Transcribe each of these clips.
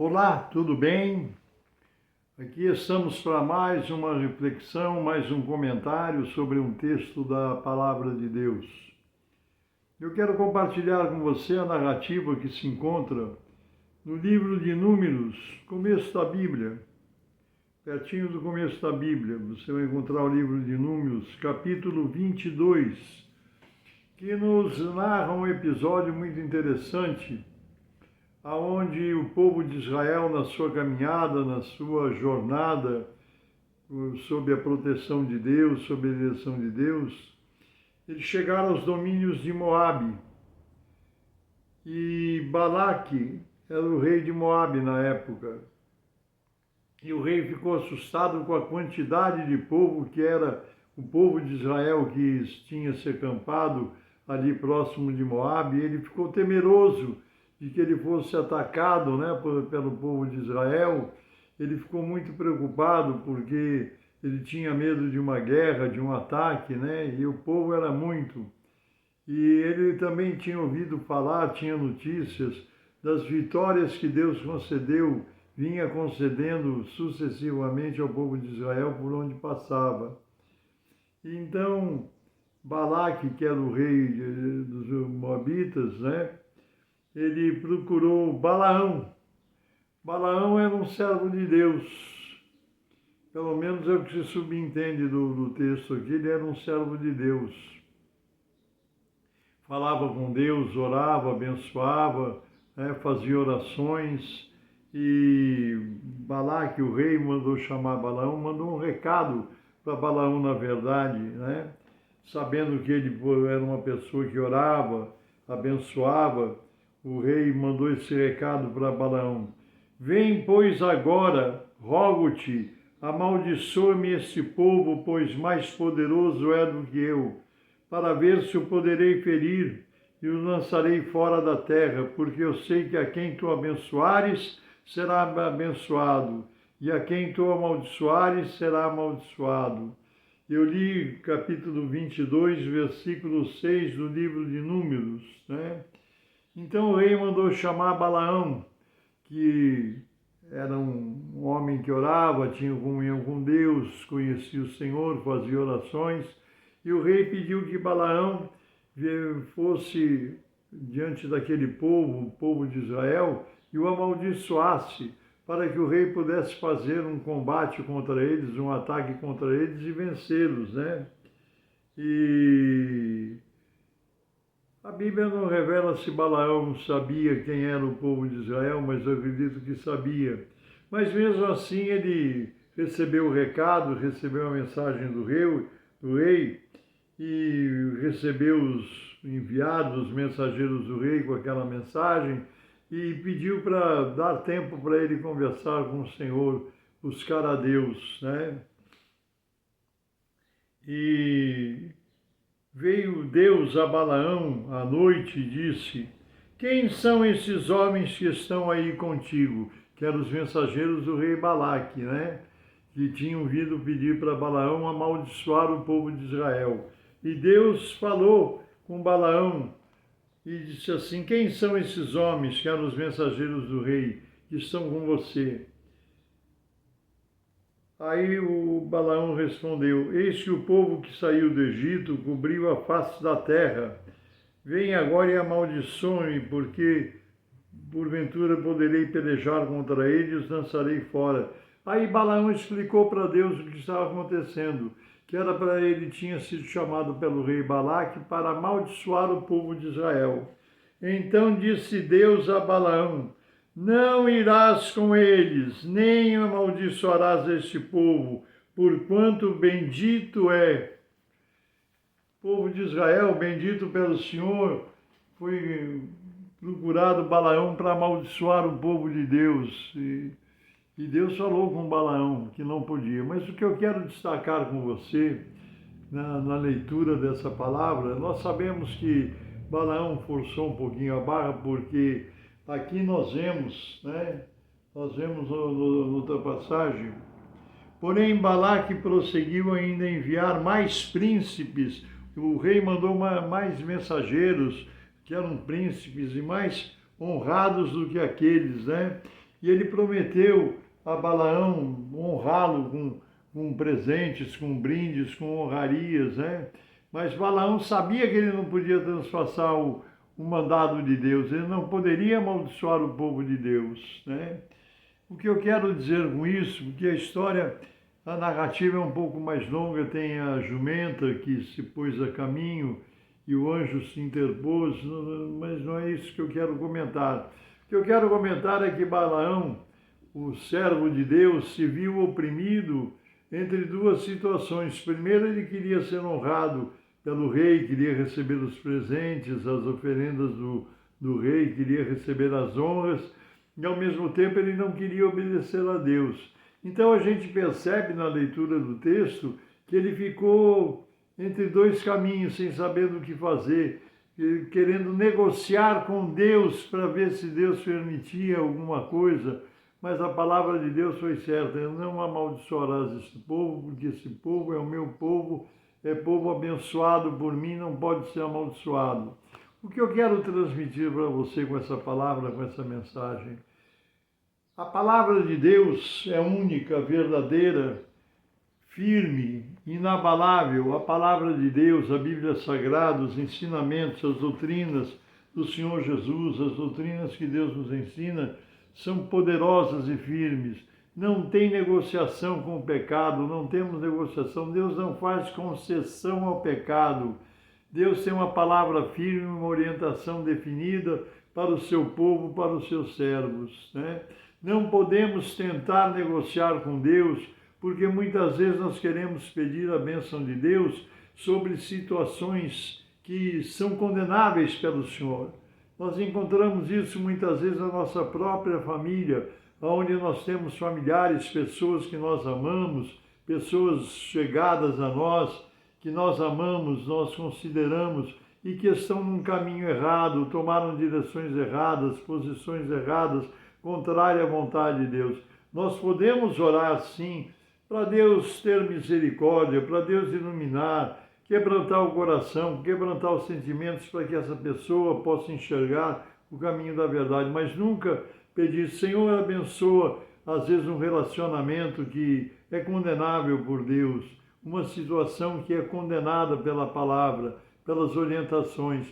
Olá, tudo bem? Aqui estamos para mais uma reflexão, mais um comentário sobre um texto da Palavra de Deus. Eu quero compartilhar com você a narrativa que se encontra no livro de Números, começo da Bíblia. Pertinho do começo da Bíblia, você vai encontrar o livro de Números, capítulo 22, que nos narra um episódio muito interessante, aonde o povo de Israel, na sua caminhada, na sua jornada, sob a proteção de Deus, sob a direção de Deus, eles chegaram aos domínios de Moabe. E Balaque era o rei de Moabe na época. E o rei ficou assustado com a quantidade de povo que era o povo de Israel que tinha se acampado ali próximo de Moabe. E ele ficou temeroso de que ele fosse atacado, pelo povo de Israel. Ele ficou muito preocupado porque ele tinha medo de uma guerra, de um ataque, e o povo era muito. E ele também tinha ouvido falar, tinha notícias das vitórias que Deus concedeu, vinha concedendo sucessivamente ao povo de Israel por onde passava. Então, Balaque, que era o rei dos Moabitas, ele procurou Balaão. Balaão era um servo de Deus. Pelo menos é o que se subentende do texto aqui, ele era um servo de Deus. Falava com Deus, orava, abençoava, fazia orações. E Balaque, o rei, mandou chamar Balaão, mandou um recado para Balaão, na verdade, sabendo que ele era uma pessoa que orava, abençoava. O rei mandou esse recado para Balaão: vem, pois, agora, rogo-te, amaldiçoa-me este povo, pois mais poderoso é do que eu, para ver se o poderei ferir e o lançarei fora da terra, porque eu sei que a quem tu abençoares será abençoado, e a quem tu amaldiçoares será amaldiçoado. Eu li capítulo 22, versículo 6 do livro de Números, Então o rei mandou chamar Balaão, que era um homem que orava, tinha comunhão com Deus, conhecia o Senhor, fazia orações, e o rei pediu que Balaão fosse diante daquele povo, o povo de Israel, e o amaldiçoasse, para que o rei pudesse fazer um combate contra eles, um ataque contra eles e vencê-los, E a Bíblia não revela se Balaão sabia quem era o povo de Israel, mas eu acredito que sabia. Mas mesmo assim ele recebeu o recado, recebeu a mensagem do rei, e recebeu os enviados, os mensageiros do rei com aquela mensagem, e pediu para dar tempo para ele conversar com o Senhor, buscar a Deus, E veio Deus a Balaão à noite e disse: quem são esses homens que estão aí contigo? Que eram os mensageiros do rei Balaque, que tinham vindo pedir para Balaão amaldiçoar o povo de Israel. E Deus falou com Balaão e disse assim: quem são esses homens, que eram os mensageiros do rei, que estão com você? Aí o Balaão respondeu: eis que o povo que saiu do Egito cobriu a face da terra. Vem agora e amaldiçoe-me, porque porventura poderei pelejar contra eles e os lançarei fora. Aí Balaão explicou para Deus o que estava acontecendo, que era para ele tinha sido chamado pelo rei Balaque para amaldiçoar o povo de Israel. Então disse Deus a Balaão: não irás com eles, nem amaldiçoarás este povo, porquanto bendito é. O povo de Israel, bendito pelo Senhor, foi procurado Balaão para amaldiçoar o povo de Deus. E Deus falou com Balaão que não podia. Mas o que eu quero destacar com você, na leitura dessa palavra, nós sabemos que Balaão forçou um pouquinho a barra, porque aqui nós vemos noutra passagem, porém Balaque prosseguiu ainda a enviar mais príncipes. O rei mandou mais mensageiros, que eram príncipes e mais honrados do que aqueles, e ele prometeu a Balaão honrá-lo com presentes, com brindes, com honrarias, né? Mas Balaão sabia que ele não podia transpassar o mandado de Deus, ele não poderia amaldiçoar o povo de Deus, né? O que eu quero dizer com isso, porque a narrativa é um pouco mais longa, tem a jumenta que se pôs a caminho e o anjo se interpôs, mas não é isso que eu quero comentar. O que eu quero comentar é que Balaão, o servo de Deus, se viu oprimido entre duas situações. Primeiro, ele queria ser honrado pelo rei, queria receber os presentes, as oferendas do rei, queria receber as honras, e ao mesmo tempo ele não queria obedecer a Deus. Então a gente percebe na leitura do texto que ele ficou entre dois caminhos, sem saber o que fazer, querendo negociar com Deus para ver se Deus permitia alguma coisa, mas a palavra de Deus foi certa: não amaldiçoarás este povo, porque esse povo é o meu povo, é povo abençoado por mim, não pode ser amaldiçoado. O que eu quero transmitir para você com essa palavra, com essa mensagem? A palavra de Deus é única, verdadeira, firme, inabalável. A palavra de Deus, a Bíblia Sagrada, os ensinamentos, as doutrinas do Senhor Jesus, as doutrinas que Deus nos ensina, são poderosas e firmes. Não tem negociação com o pecado, não temos negociação. Deus não faz concessão ao pecado. Deus tem uma palavra firme, uma orientação definida para o seu povo, para os seus servos, né? Não podemos tentar negociar com Deus, porque muitas vezes nós queremos pedir a bênção de Deus sobre situações que são condenáveis pelo Senhor. Nós encontramos isso muitas vezes na nossa própria família, onde nós temos familiares, pessoas que nós amamos, pessoas chegadas a nós, que nós amamos, nós consideramos, e que estão num caminho errado, tomaram direções erradas, posições erradas, contrária à vontade de Deus. Nós podemos orar sim, para Deus ter misericórdia, para Deus iluminar, quebrantar o coração, quebrantar os sentimentos para que essa pessoa possa enxergar o caminho da verdade, mas nunca pedir: Senhor, abençoa, às vezes um relacionamento que é condenável por Deus, uma situação que é condenada pela palavra, pelas orientações.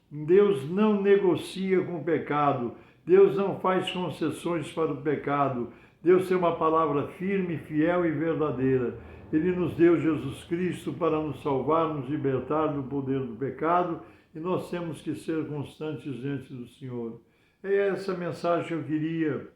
Deus não negocia com o pecado, Deus não faz concessões para o pecado. Deus tem uma palavra firme, fiel e verdadeira. Ele nos deu Jesus Cristo para nos salvar, nos libertar do poder do pecado, e nós temos que ser constantes diante do Senhor. É essa mensagem que eu queria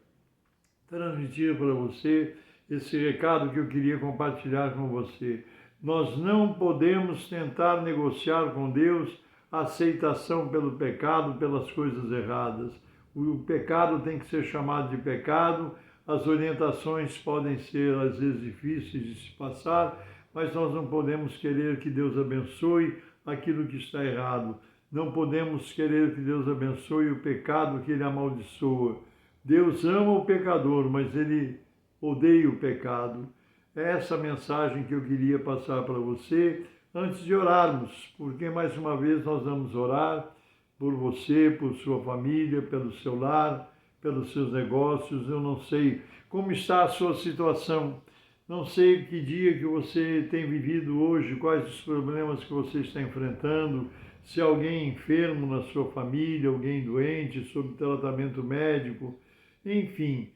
transmitir para você, esse recado que eu queria compartilhar com você. Nós não podemos tentar negociar com Deus a aceitação pelo pecado, pelas coisas erradas. O pecado tem que ser chamado de pecado, as orientações podem ser às vezes difíceis de se passar, mas nós não podemos querer que Deus abençoe aquilo que está errado. Não podemos querer que Deus abençoe o pecado que Ele amaldiçoa. Deus ama o pecador, mas Ele odeia o pecado. É essa mensagem que eu queria passar para você antes de orarmos, porque mais uma vez nós vamos orar por você, por sua família, pelo seu lar, pelos seus negócios. Eu não sei como está a sua situação, não sei que dia que você tem vivido hoje, quais os problemas que você está enfrentando, se alguém enfermo na sua família, alguém doente, sob tratamento médico, enfim.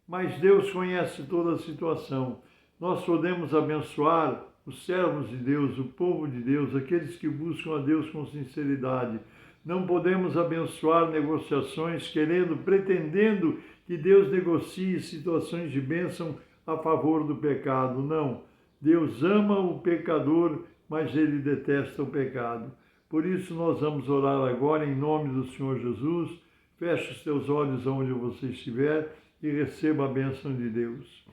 Mas Deus conhece toda a situação. Nós podemos abençoar os servos de Deus, o povo de Deus, aqueles que buscam a Deus com sinceridade. Não podemos abençoar negociações pretendendo que Deus negocie situações de bênção a favor do pecado. Não. Deus ama o pecador, mas Ele detesta o pecado. Por isso nós vamos orar agora em nome do Senhor Jesus. Feche os teus olhos onde você estiver e receba a bênção de Deus.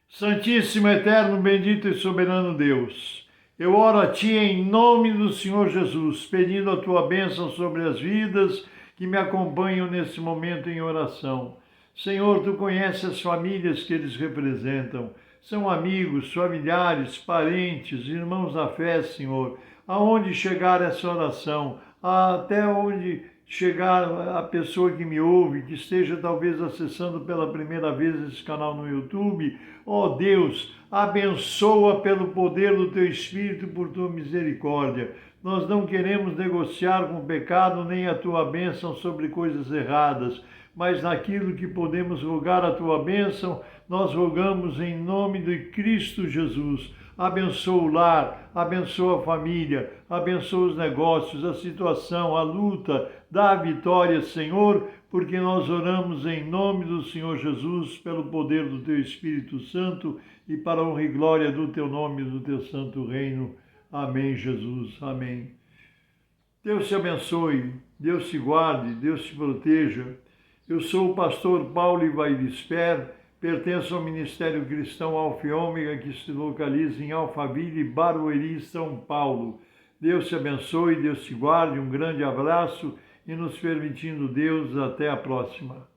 Santíssimo, eterno, bendito e soberano Deus, eu oro a Ti em nome do Senhor Jesus, pedindo a Tua bênção sobre as vidas que me acompanham nesse momento em oração. Senhor, Tu conheces as famílias que eles representam. São amigos, familiares, parentes, irmãos na fé, Senhor. Aonde chegar essa oração, até onde chegar à pessoa que me ouve, que esteja talvez acessando pela primeira vez esse canal no YouTube. Ó Deus, abençoa pelo poder do teu Espírito, por tua misericórdia. Nós não queremos negociar com o pecado, nem a tua bênção sobre coisas erradas, mas naquilo que podemos rogar a tua bênção, nós rogamos em nome de Cristo Jesus. Abençoa o lar, abençoa a família, abençoa os negócios, a situação, a luta, dá a vitória, Senhor, porque nós oramos em nome do Senhor Jesus, pelo poder do teu Espírito Santo e para a honra e glória do teu nome e do teu santo reino. Amém, Jesus. Amém. Deus te abençoe, Deus te guarde, Deus te proteja. Eu sou o pastor Paulo Ivair, pertenço ao Ministério Cristão Alfa e Ômega, que se localiza em Alphaville, Barueri, São Paulo. Deus te abençoe, Deus te guarde, um grande abraço e nos permitindo Deus, até a próxima.